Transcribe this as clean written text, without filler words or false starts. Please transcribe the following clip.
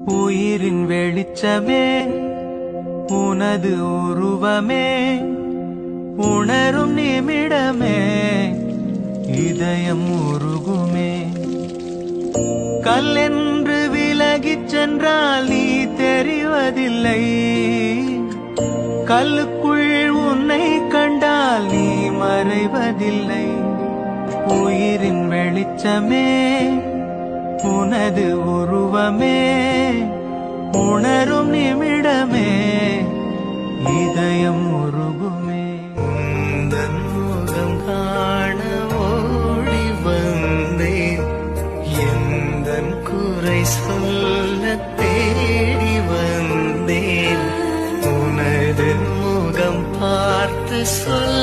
உயிரின் வெளிச்சமே உனது உருவமே உணரும் நிமிடமே இதயம் உருகுமே. கல்லென்று விலகிச் சென்றால் நீ தெரிவதில்லை, கல்லுக்குள் உன்னை கண்டால் நீ மறைவதில்லை. உயிரின் வெளிச்சமே உனது உருவமே உணரும் நிமிடமே இதயம் உருகுமே. உந்தன் முகம் காண ஓடி வந்தேன், எந்தன் குறை சொல்ல தேடி வந்தேன். உனது முகம் பார்த்து சொல்ல